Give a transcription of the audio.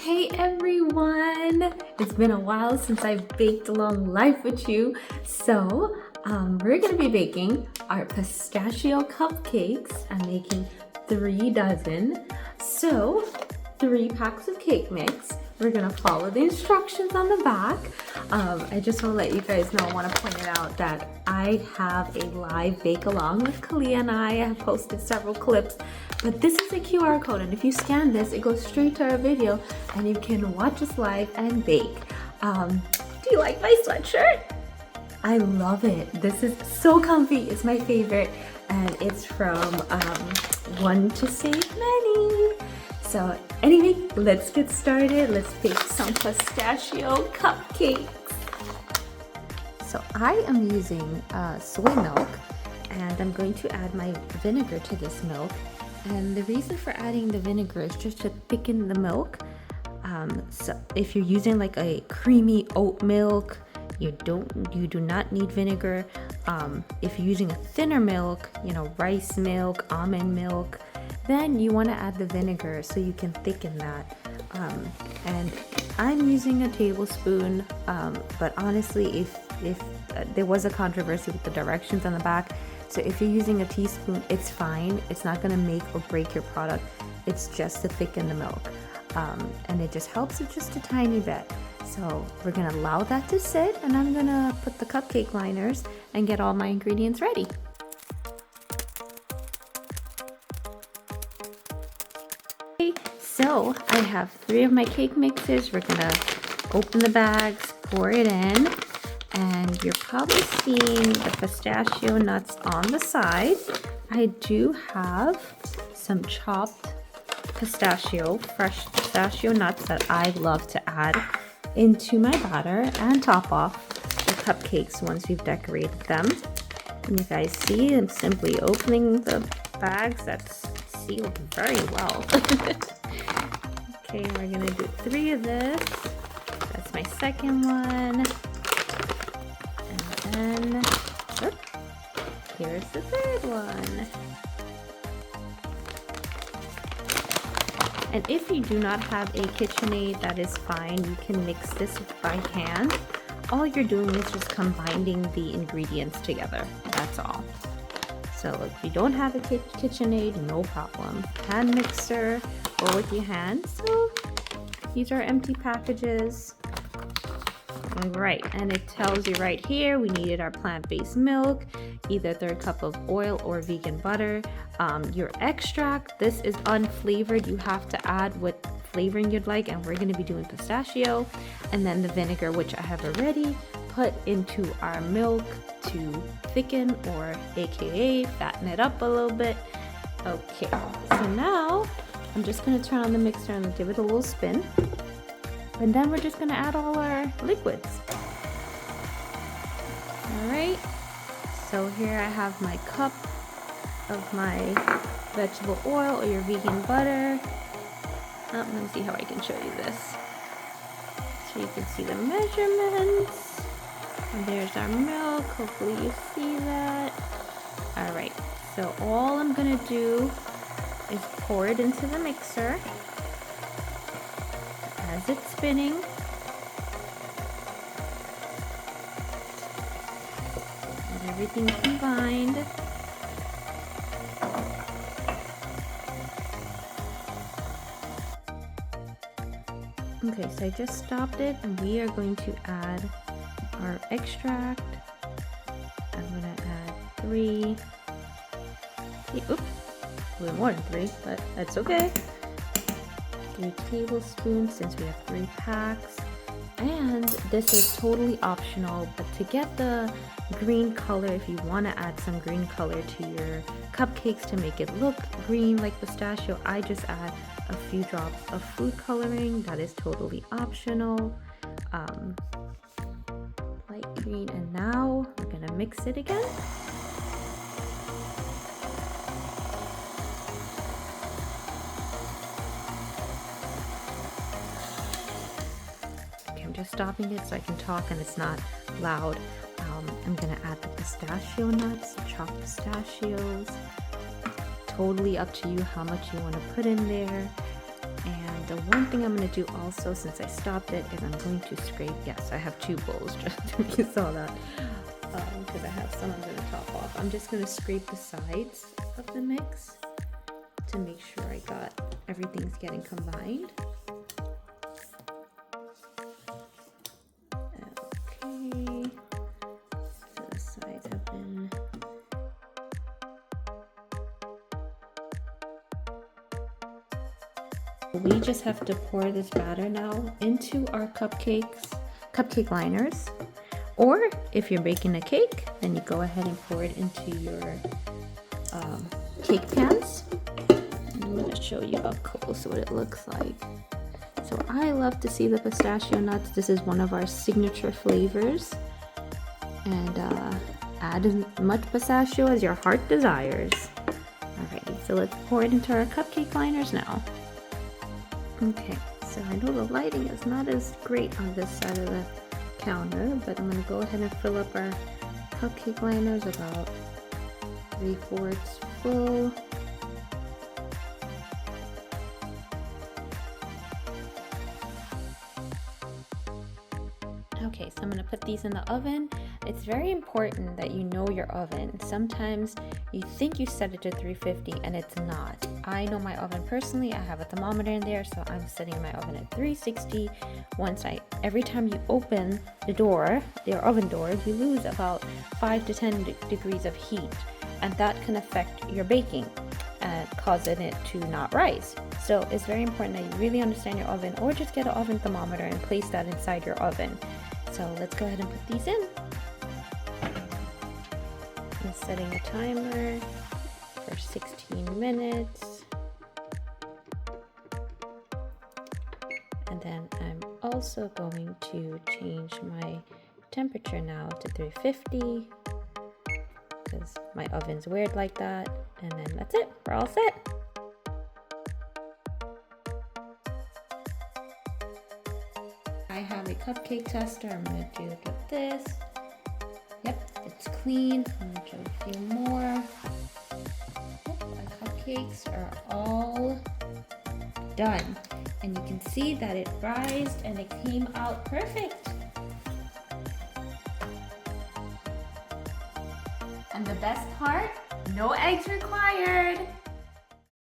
Hey everyone! It's been a while since I've baked along life with you. So we're gonna be baking our pistachio cupcakes. I'm making 3 dozen. So 3 packs of cake mix. We're gonna follow the instructions on the back. I just want to let you guys know, I want to point it out that I have a live bake along with Kalia and I have posted several clips, but this is a QR code, and if you scan this, it goes straight to our video and you can watch us live and bake. Do you like my sweatshirt? I love it. This is so comfy. It's my favorite, and it's from One to Save Many. So anyway, let's get started. Let's bake some pistachio cupcakes. So I am using soy milk, and I'm going to add my vinegar to this milk. And the reason for adding the vinegar is just to thicken the milk. So if you're using like a creamy oat milk, you do not need vinegar. If you're using a thinner milk, rice milk, almond milk, then you want to add the vinegar so you can thicken that. And I'm using a tablespoon, but honestly, if there was a controversy with the directions on the back, so if you're using a teaspoon, it's fine. It's not going to make or break your product. It's just to thicken the milk, and it just helps it just a tiny bit. So we're going to allow that to sit, and I'm going to put the cupcake liners and get all my ingredients ready. So I have 3 of my cake mixes. We're gonna open the bags, pour it in, and you're probably seeing the pistachio nuts on the side. I do have some chopped pistachio, fresh pistachio nuts that I love to add into my batter and top off the cupcakes once we've decorated them. And you guys see I'm simply opening the bags. That's sealed very well. Okay, we're gonna do 3 of this. That's my second one. And then, here's the 3rd one. And if you do not have a KitchenAid, that is fine. You can mix this by hand. All you're doing is just combining the ingredients together. That's all. So if you don't have a KitchenAid, no problem. Hand mixer or with your hands. So these are empty packages. All right, and it tells you right here we needed our plant-based milk, either 1/3 cup of oil or vegan butter. Your extract, this is unflavored. You have to add what flavoring you'd like, and we're going to be doing pistachio. And then the vinegar, which I have already put into our milk to thicken, or aka fatten it up a little bit. Okay, so now I'm just going to turn on the mixer and give it a little spin, and then we're just going to add all our liquids. All right, so here I have my cup of my vegetable oil or your vegan butter. Let me see how I can show you this so you can see the measurements. And there's our milk. Hopefully you see that. All right, so all I'm gonna do is pour it into the mixer as it's spinning. Get everything combined. Okay, so I just stopped it, and we are going to add our extract. I'm gonna add 3. Oops, a little more than 3, but that's okay. 3 tablespoons since we have 3 packs. And this is totally optional, but to get the green color, if you want to add some green color to your cupcakes to make it look green like pistachio, I just add a few drops of food coloring. That is totally optional. Light green, and now we're gonna mix it again. Okay, I'm just stopping it so I can talk and it's not loud. I'm gonna add the pistachio nuts, the chopped pistachios. Totally up to you how much you want to put in there. And the one thing I'm going to do also, since I stopped it, is I'm going to scrape. Yes, I have 2 bowls, just if you saw that, because I have some I'm going to top off. I'm just going to scrape the sides of the mix to make sure I got everything's getting combined. Okay, so the sides have been. We just have to pour this batter now into our cupcake liners. Or if you're baking a cake, then you go ahead and pour it into your cake pans. And I'm going to show you up close what it looks like. So I love to see the pistachio nuts. This is one of our signature flavors. And add as much pistachio as your heart desires. Alrighty, so let's pour it into our cupcake liners now. Okay, so I know the lighting is not as great on this side of the counter, but I'm going to go ahead and fill up our cupcake liners about 3/4 full. Okay, so I'm going to put these in the oven. It's very important that you know your oven. Sometimes you think you set it to 350 and it's not. I know my oven personally. I have a thermometer in there, so I'm setting my oven at 360. Every time you open the door, your oven door, you lose about 5 to 10 degrees of heat, and that can affect your baking and causing it to not rise. So it's very important that you really understand your oven, or just get an oven thermometer and place that inside your oven. So let's go ahead and put these in. I'm setting a timer for 16 minutes. And then I'm also going to change my temperature now to 350 because my oven's weird like that. And then that's it, we're all set. I have a cupcake tester. I'm going to do it with this. Yep, it's clean. I'm going to do a few more. Yep, our cupcakes are all done. And you can see that it rised and it came out perfect. And the best part, no eggs required.